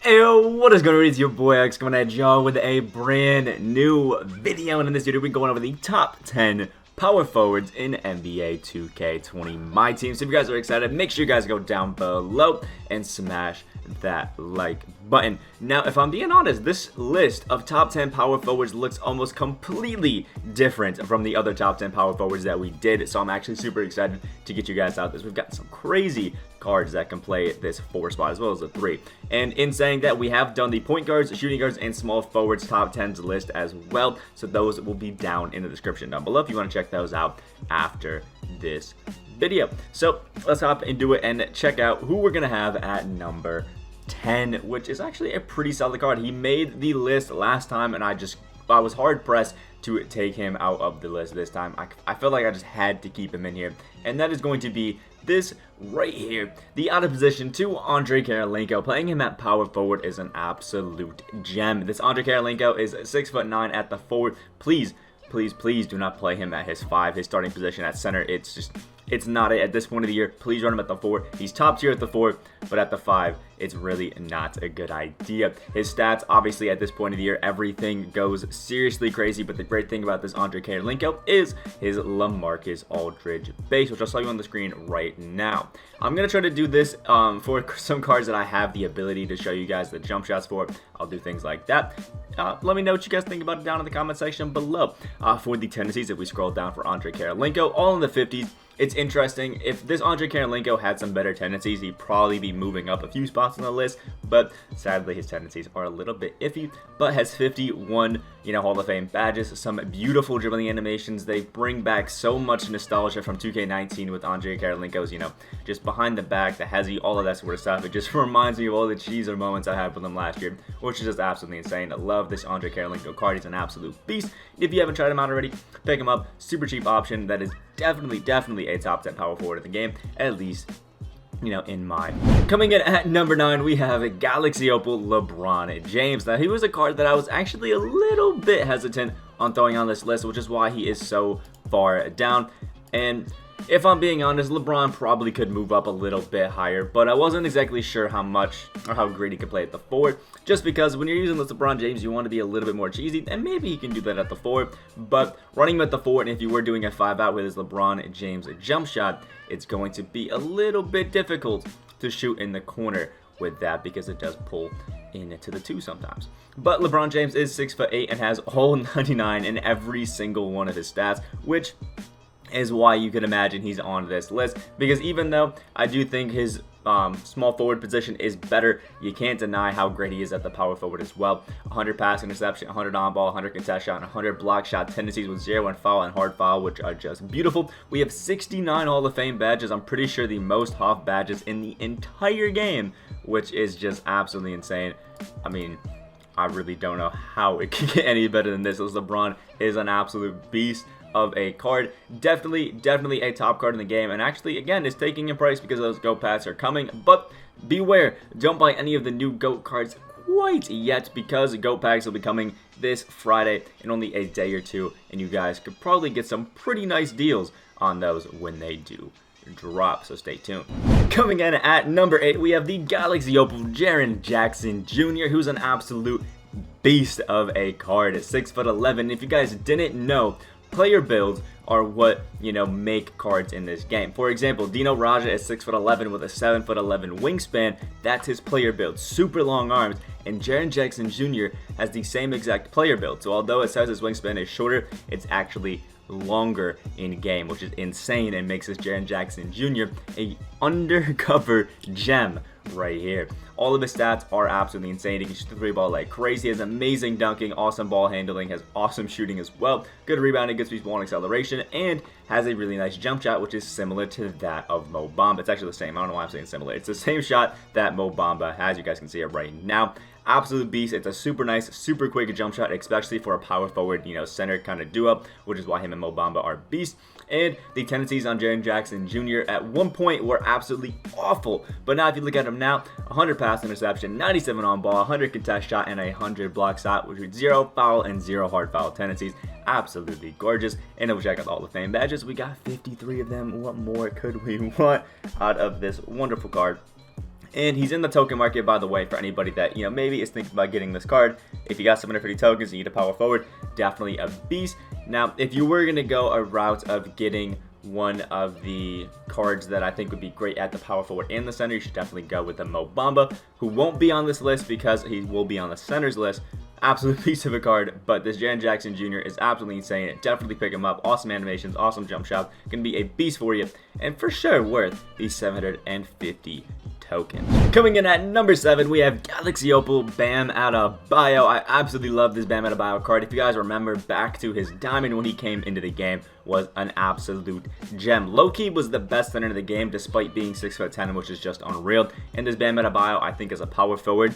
Hey, yo, what is going on? It's your boy X coming at y'all with a brand new video, and in this video we're going over the top 10 power forwards in NBA 2K20 Myteam. So if you guys are excited, make sure you guys go down below and smash that like button. Now, if I'm being honest, this list of top 10 power forwards looks almost completely different from the other top 10 power forwards that we did, so I'm actually super excited to get you guys out this. We've got some crazy cards that can play this 4 spot as well as the 3. And in saying that, we have done the point guards, shooting guards, and small forwards top 10s list as well, so those will be down in the description down below if you want to check those out after this video. So let's hop into it and check out who we're gonna have at number 10, which is actually a pretty solid card. He made the list last time, and I was hard pressed to take him out of the list this time. I felt like I just had to keep him in here, and that is going to be this right here, the out of position 2 Andre Kirilenko. Playing him at power forward is an absolute gem. This Andre Kirilenko is 6'9" at the forward. Please do not play him at his 5, his starting position at center. It's not it at this point of the year. Please run him at the 4. He's top tier at the 4, but at the 5, it's really not a good idea. His stats, obviously, at this point of the year, everything goes seriously crazy, but the great thing about this Andre Kirilenko is his LaMarcus Aldridge base, which I'll show you on the screen right now. I'm going to try to do this for some cards that I have the ability to show you guys the jump shots for. I'll do things like that. Let me know what you guys think about it down in the comment section below. For the tendencies, if we scroll down for Andre Kirilenko, all in the 50s. It's interesting. If this Andre Kirilenko had some better tendencies, he'd probably be moving up a few spots on the list, but sadly his tendencies are a little bit iffy. But has 51, Hall of Fame badges, some beautiful dribbling animations. They bring back so much nostalgia from 2K19 with Andre Kirilenko's, just behind the back, the hezzy, all of that sort of stuff. It just reminds me of all the cheeser moments I had with him last year, which is just absolutely insane. I love this Andre Kirilenko card. He's an absolute beast. If you haven't tried him out already, pick him up. Super cheap option that is definitely a top 10 power forward in the game, at least in mind. Coming in at number 9, we have a Galaxy Opal LeBron James. Now, he was a card that I was actually a little bit hesitant on throwing on this list, which is why he is so far down. And if I'm being honest, LeBron probably could move up a little bit higher, but I wasn't exactly sure how much or how great he could play at the 4, just because when you're using this LeBron James, you want to be a little bit more cheesy, and maybe he can do that at the 4, but running him at the 4, and if you were doing a 5-out with his LeBron James jump shot, it's going to be a little bit difficult to shoot in the corner with that, because it does pull into the 2 sometimes. But LeBron James is 6'8" and has all 99 in every single one of his stats, which is why you can imagine he's on this list, because even though I do think his small forward position is better, you can't deny how great he is at the power forward as well. 100 pass interception, 100 on ball, 100 contest shot, and 100 block shot tendencies with 0 and foul and hard foul, which are just beautiful. We have 69 Hall of Fame badges. I'm pretty sure the most Hoff badges in the entire game, which is just absolutely insane. I mean, I really don't know how it can get any better than this, as LeBron is an absolute beast of a card. Definitely a top card in the game, and actually, again, is taking in price because those GOAT packs are coming. But beware, don't buy any of the new GOAT cards quite yet, because GOAT packs will be coming this Friday in only a day or 2, and you guys could probably get some pretty nice deals on those when they do drop, so stay tuned. Coming in at number 8, we have the Galaxy Opal Jaron Jackson Jr., who's an absolute beast of a card at 6'11". If you guys didn't know, player builds are what, make cards in this game. For example, Dino Raja is 6'11" with a 7'11" wingspan. That's his player build. Super long arms. And Jaron Jackson Jr. has the same exact player build. So although it says his wingspan is shorter, it's actually longer in game, which is insane and makes this Jaron Jackson Jr. a undercover gem right here. All of his stats are absolutely insane. He can shoot the 3-ball like crazy. He has amazing dunking, awesome ball handling, has awesome shooting as well, good rebounding, good speed, ball and acceleration, and has a really nice jump shot, which is similar to that of Mo Bamba. It's actually the same. I don't know why I'm saying similar. It's the same shot that Mo Bamba has. You guys can see it right now. Absolute beast. It's a super nice, super quick jump shot, especially for a power forward, center kind of duo, which is why him and Mo Bamba are beasts. And the tendencies on Jaron Jackson Jr. at one point were absolutely awful, but now if you look at him now, 100 pass interception, 97 on ball, 100 contest shot, and 100 block shot, which with 0 foul and 0 hard foul tendencies. Absolutely gorgeous. And then we check out all the fame badges. We got 53 of them. What more could we want out of this wonderful card? And he's in the token market, by the way, for anybody that, you know, maybe is thinking about getting this card. If you got 750 tokens and you need a power forward, definitely a beast. Now, if you were going to go a route of getting one of the cards that I think would be great at the power forward and the center, you should definitely go with the Mo Bamba, who won't be on this list because he will be on the center's list. Absolute piece of a card, but this Jaron Jackson Jr. is absolutely insane. Definitely pick him up. Awesome animations, awesome jump shot. Gonna be a beast for you, and for sure worth the 750 tokens. Coming in at number 7, we have Galaxy Opal Bam Adebayo. I absolutely love this Bam Adebayo card. If you guys remember back to his diamond when he came into the game, was an absolute gem. Low-key was the best center in the game despite being 6'10", which is just unreal. And this Bam Adebayo, I think as a power forward,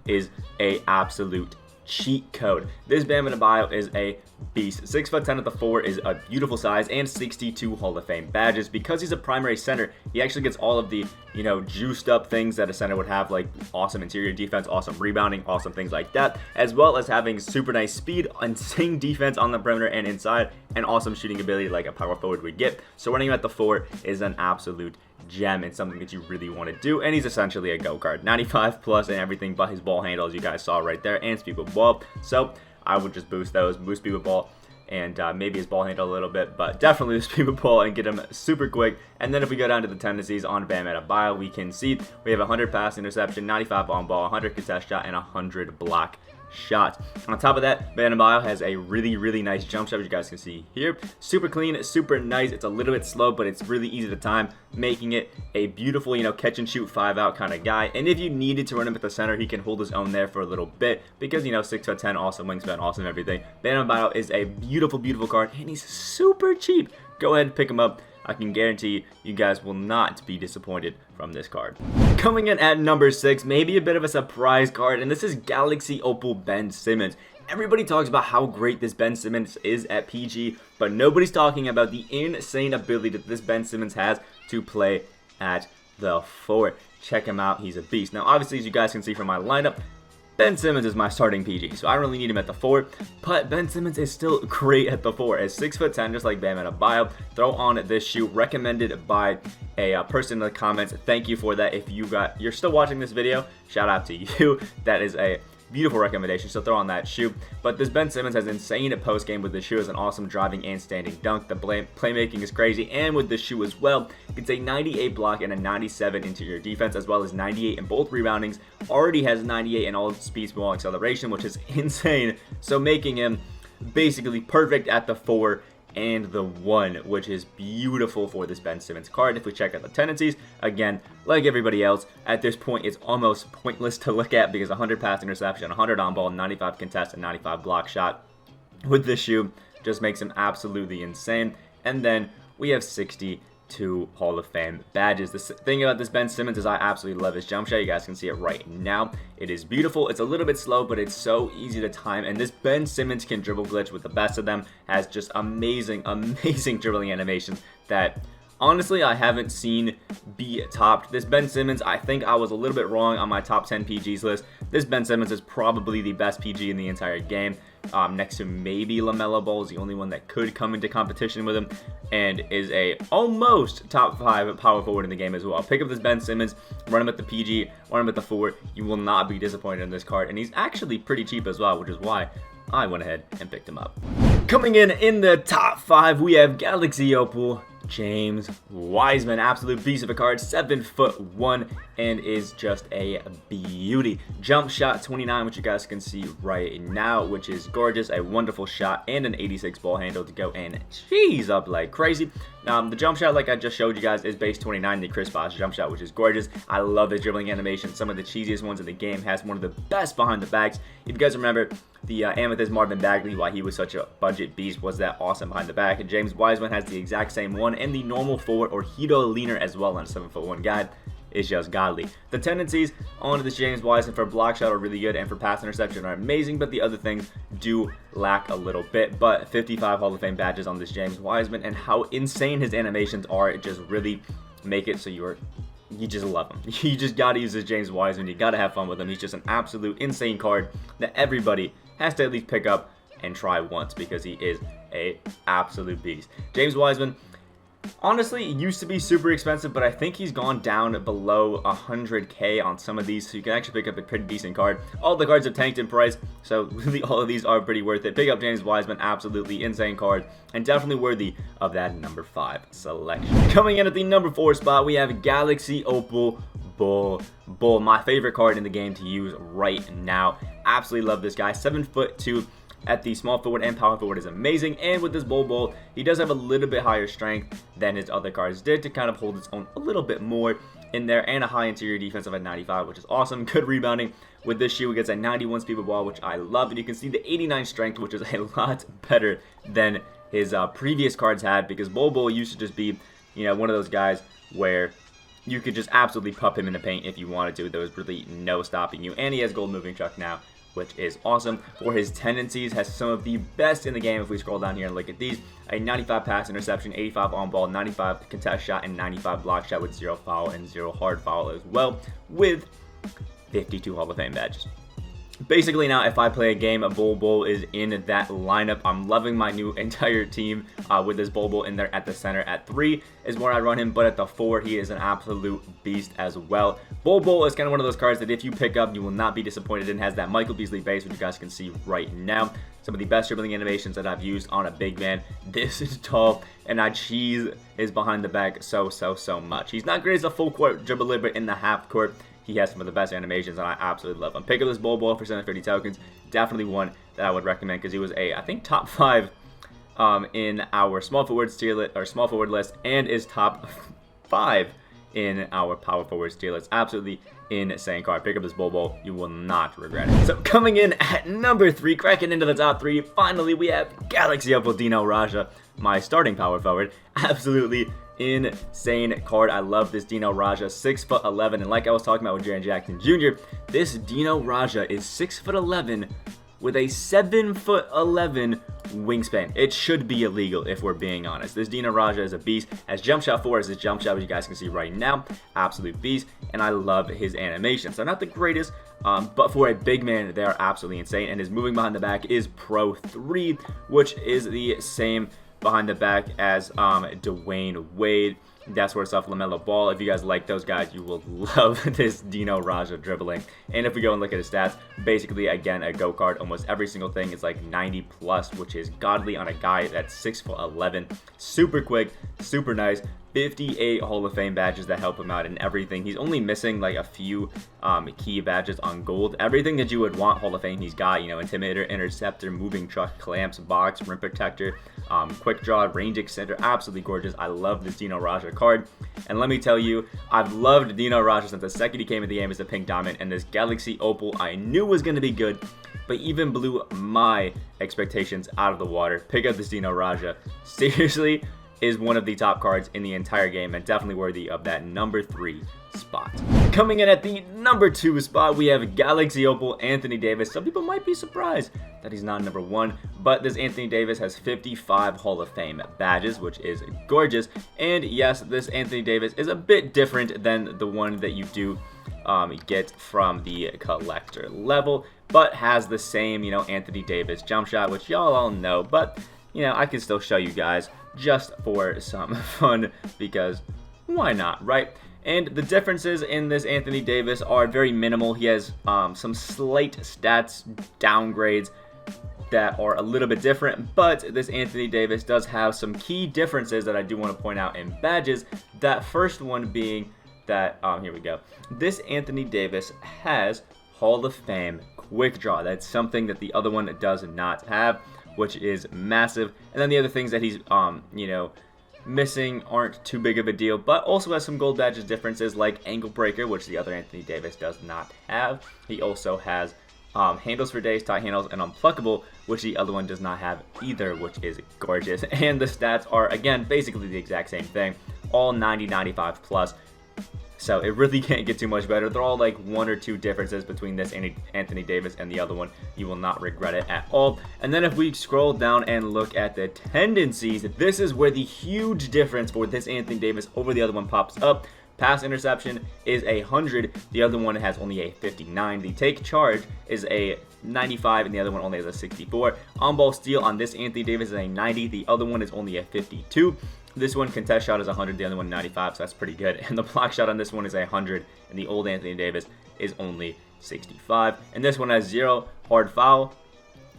is a absolute cheat code. This Bam Adebayo is a beast. 6'10" at the 4 is a beautiful size, and 62 Hall of Fame badges. Because he's a primary center, he actually gets all of the, you know, juiced up things that a center would have, like awesome interior defense, awesome rebounding, awesome things like that, as well as having super nice speed, insane defense on the perimeter and inside, and awesome shooting ability like a power forward would get. So running him at the 4 is an absolute gem and something that you really want to do, and he's essentially a go card. 95 plus and everything but his ball handle, as you guys saw right there, and speed with ball. So I would just boost speed with ball, and maybe his ball handle a little bit, but definitely the speed with ball and get him super quick. And then if we go down to the tendencies on Bam Adebayo, we can see we have 100 pass interception, 95 on ball, 100 contest shot, and 100 block shot. On top of that, Bam Adebayo has a really nice jump shot, as you guys can see here. Super clean, super nice. It's a little bit slow, but it's really easy to time, making it a beautiful, you know, catch and shoot 5-out kind of guy. And if you needed to run him at the center, he can hold his own there for a little bit because, you know, 6'10", awesome wingspan, awesome everything. Bam Adebayo is a beautiful card, and he's super cheap. Go ahead and pick him up. I can guarantee you guys will not be disappointed from this card. Coming in at number 6, maybe a bit of a surprise card, and this is Galaxy Opal Ben Simmons. Everybody talks about how great this Ben Simmons is at PG, but nobody's talking about the insane ability that this Ben Simmons has to play at the 4. Check him out, he's a beast. Now obviously, as you guys can see from my lineup, Ben Simmons is my starting PG, so I don't really need him at the 4, but Ben Simmons is still great at the 4. As 6'10", just like Bam Adebayo. Throw on this shoe, recommended by a person in the comments. Thank you for that. If you're still watching this video, shout out to you. That is a beautiful recommendation, so throw on that shoe. But this Ben Simmons has insane post game with the shoe, as an awesome driving and standing dunk. The playmaking is crazy, and with the shoe as well, it's a 98 block and a 97 interior defense, as well as 98 in both reboundings. Already has 98 in all speed, small acceleration, which is insane. So making him basically perfect at the 4 and the 1, which is beautiful for this Ben Simmons card. If we check out the tendencies, again, like everybody else, at this point it's almost pointless to look at because 100 pass interception, 100 on ball, 95 contest, and 95 block shot with this shoe just makes him absolutely insane. And then we have 62 Hall of Fame badges. The thing about this Ben Simmons is I absolutely love his jump shot. You guys can see it right now. It is beautiful. It's a little bit slow, but it's so easy to time. And this Ben Simmons can dribble glitch with the best of them. Has just amazing dribbling animations that honestly I haven't seen be topped. This Ben Simmons, I think I was a little bit wrong on my top 10 PGs list. This Ben Simmons is probably the best PG in the entire game. Next to maybe LaMelo Ball is the only one that could come into competition with him, and is a almost top 5 power forward in the game as well. Pick up this Ben Simmons, run him at the PG, run him at the 4. You will not be disappointed in this card, and he's actually pretty cheap as well, which is why I went ahead and picked him up. Coming in the top 5, we have Galaxy Opal James Wiseman. Absolute beast of a card, 7'1", and is just a beauty. Jump shot 29, which you guys can see right now, which is gorgeous. A wonderful shot and an 86 ball handle to go and cheese up like crazy. The jump shot, like I just showed you guys, is base 29, the Chris Bosh jump shot, which is gorgeous. I love his dribbling animation. Some of the cheesiest ones in the game. Has one of the best behind the backs. If you guys remember the Amethyst Marvin Bagley, why he was such a budget beast, was that awesome behind the back. And James Wiseman has the exact same one, and the normal forward or Hito leaner as well on a 7'1" guy. Is just godly. The tendencies on this James Wiseman for block shot are really good, and for pass interception are amazing, but the other things do lack a little bit. But 55 Hall of Fame badges on this James Wiseman, and how insane his animations are, it just really make it so you just love him. You just gotta use this James Wiseman. You gotta have fun with him. He's just an absolute insane card that everybody has to at least pick up and try once, because he is a absolute beast. James Wiseman, Honestly, it used to be super expensive, but I think he's gone down below 100k on some of these, so you can actually pick up a pretty decent card. All the cards have tanked in price, so really all of these are pretty worth it. Pick up James Wiseman, absolutely insane card, and definitely worthy of that number 5 selection. Coming in at the number 4 spot, we have Galaxy Opal Bull, my favorite card in the game to use right now. Absolutely love this guy. 7'2" at the small forward and power forward is amazing, and with this Bull, he does have a little bit higher strength than his other cards did to kind of hold its own a little bit more in there, and a high interior defensive at 95, which is awesome. Good rebounding. With this shoe, he gets a 91 speed with ball, which I love, and you can see the 89 strength, which is a lot better than his previous cards had, because Bull used to just be, you know, one of those guys where you could just absolutely pup him in the paint if you wanted to. There was really no stopping you, and he has gold moving truck now, which is awesome. For his tendencies, has some of the best in the game. If we scroll down here and look at these, a 95 pass interception, 85 on ball, 95 contest shot, and 95 block shot with 0 foul and 0 hard foul as well, with 52 Hall of Fame badges. Basically now, if I play a game, Bull is in that lineup. I'm loving my new entire team with this Bull in there at the center. At 3 is where I run him, but at the 4, he is an absolute beast as well. Bull is kind of one of those cards that if you pick up, you will not be disappointed in. Has that Michael Beasley base, which you guys can see right now. Some of the best dribbling animations that I've used on a big man. This is tall, and I cheese is behind the back so much. He's not great as a full court dribbler, but in the half court, he has some of the best animations, and I absolutely love him. Pick up this Bull for 750 tokens. Definitely one that I would recommend, because he was I think top 5 in our small forward list, and is top 5 in our power forward tier list. Absolutely insane card. Pick up this Bull. You will not regret it. So coming in at number 3, cracking into the top 3, finally we have Galaxy Opal Dino Raja, my starting power forward. Absolutely insane card. I love this Dino Raja, 6'11", and like I was talking about with Jaron Jackson Jr., this Dino Raja is 6'11" with a 7'11" wingspan. It should be illegal if we're being honest. This Dino Raja is a beast. As jump shot 4 as his jump shot, which you guys can see right now, absolute beast, and I love his animations. They're not the greatest, but for a big man, they are absolutely insane, and his moving behind the back is Pro 3, which is the same behind the back as Dwayne Wade. That sort of stuff, LaMelo Ball. If you guys like those guys, you will love this Dino Raja dribbling. And if we go and look at his stats, basically, again, a go card. Almost every single thing is like 90 plus, which is godly on a guy that's 6'11". Super quick, super nice. 58 Hall of Fame badges that help him out in everything. He's only missing like a few key badges on gold. Everything that you would want Hall of Fame, he's got. You know, Intimidator, Interceptor, Moving Truck, Clamps, Box, Rim Protector, Quick Draw, Range Extender. Absolutely gorgeous. I love this Dino Raja card. And let me tell you, I've loved Dino Raja since the second he came in the game as a Pink Diamond. And this Galaxy Opal I knew was going to be good, but even blew my expectations out of the water. Pick up this Dino Raja. Seriously, is one of the top cards in the entire game, and definitely worthy of that number 3 spot. Coming in at the number 2 spot, we have Galaxy Opal Anthony Davis. Some people might be surprised that he's not number 1, but this Anthony Davis has 55 Hall of Fame badges, which is gorgeous. And yes, this Anthony Davis is a bit different than the one that you do get from the collector level, but has the same, you know, Anthony Davis jump shot, which y'all all know, but you know, I can still show you guys just for some fun, because why not, right? And the differences in this Anthony Davis are very minimal. He has some slight stats downgrades that are a little bit different, but this Anthony Davis does have some key differences that I do want to point out in badges. That first one being that, here we go. This Anthony Davis has Hall of Fame Quick Draw. That's something that the other one does not have, which is massive. And then the other things that he's, you know, missing aren't too big of a deal, but also has some gold badges differences like Angle Breaker, which the other Anthony Davis does not have. He also has handles for days, tight handles, and unpluckable, which the other one does not have either, which is gorgeous. And the stats are, again, basically the exact same thing, all 90, 95 plus. So it really can't get too much better. They're all like 1 or 2 differences between this Anthony Davis and the other one. You will not regret it at all. And then if we scroll down and look at the tendencies, this is where the huge difference for this Anthony Davis over the other one pops up. Pass interception is 100. The other one has only a 59. The take charge is a 95, and the other one only has a 64. On-ball steal on this Anthony Davis is a 90. The other one is only a 52. This one, contest shot is 100, the other one 95, so that's pretty good. And the block shot on this one is 100, and the old Anthony Davis is only 65. And this one has 0 hard foul.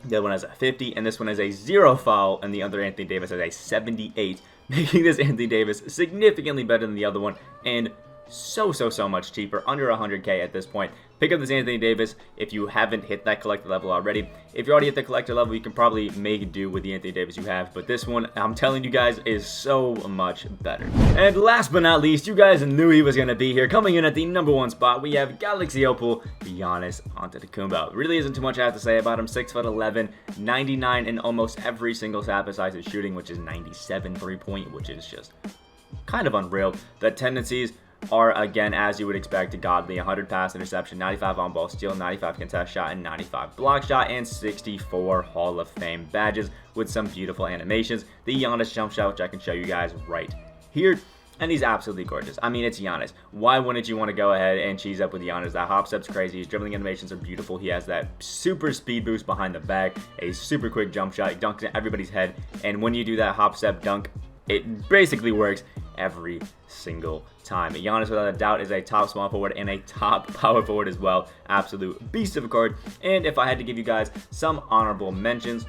The other one has a 50, and this one has a 0 foul, and the other Anthony Davis has a 78, making this Anthony Davis significantly better than the other one, and so much cheaper, under 100k at this point. Pick up this Anthony Davis if you haven't hit that collector level already. If you already hit the collector level, you can probably make do with the Anthony Davis you have, but this one, I'm telling you guys, is so much better. And last but not least, you guys knew he was going to be here. Coming in at the #1 spot, we have Galaxy Opal, Giannis Antetokounmpo. Really isn't too much I have to say about him. 6'11", 99 in almost every single stat besides his shooting, which is 97 3-point, which is just kind of unreal. The tendencies are, again, as you would expect, godly. 100 pass interception, 95 on ball steal, 95 contest shot, and 95 block shot, and 64 Hall of Fame badges with some beautiful animations. The Giannis jump shot, which I can show you guys right here, and he's absolutely gorgeous. I mean, it's Giannis. Why wouldn't you want to go ahead and cheese up with Giannis? That hop step's crazy. His dribbling animations are beautiful. He has that super speed boost behind the back, a super quick jump shot. He dunks in everybody's head, and when you do that hop step dunk, it basically works every single time. Giannis, without a doubt, is a top small forward and a top power forward as well. Absolute beast of a card. And if I had to give you guys some honorable mentions,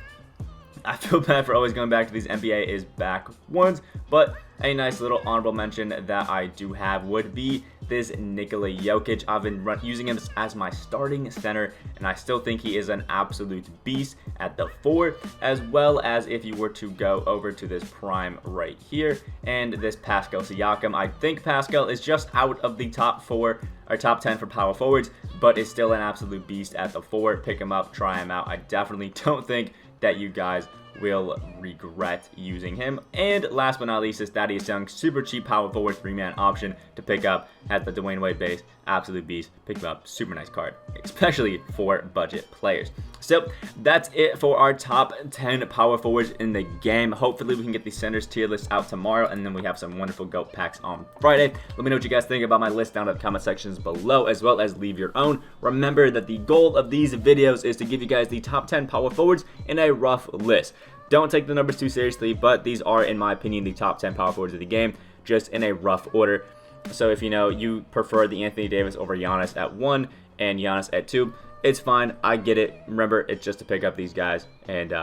I feel bad for always going back to these NBA is back ones, but a nice little honorable mention that I do have would be this Nikola Jokic. I've been using him as my starting center, and I still think he is an absolute beast at the 4, as well as if you were to go over to this prime right here, and this Pascal Siakam. I think Pascal is just out of the top 4 or top 10 for power forwards, but is still an absolute beast at the 4. Pick him up, try him out. I definitely don't think that you guys will regret using him. And last but not least is Thaddeus Young, super cheap power forward 3-man option to pick up at the Dwayne Wade base. Absolute beast. Pick him up. Super nice card, especially for budget players. So that's it for our top 10 power forwards in the game. Hopefully we can get the centers tier list out tomorrow, and then we have some wonderful GOAT packs on Friday. Let me know what you guys think about my list down in the comment sections below, as well as leave your own. Remember that the goal of these videos is to give you guys the top 10 power forwards in a rough list. Don't take the numbers too seriously, but these are, in my opinion, the top 10 power forwards of the game, just in a rough order. So if you prefer the Anthony Davis over Giannis at 1 and Giannis at 2, it's fine. I get it. Remember, it's just to pick up these guys and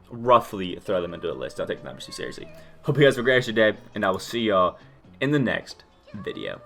roughly throw them into a list. Don't take the numbers too seriously. Hope you guys have a great day, and I will see y'all in the next video.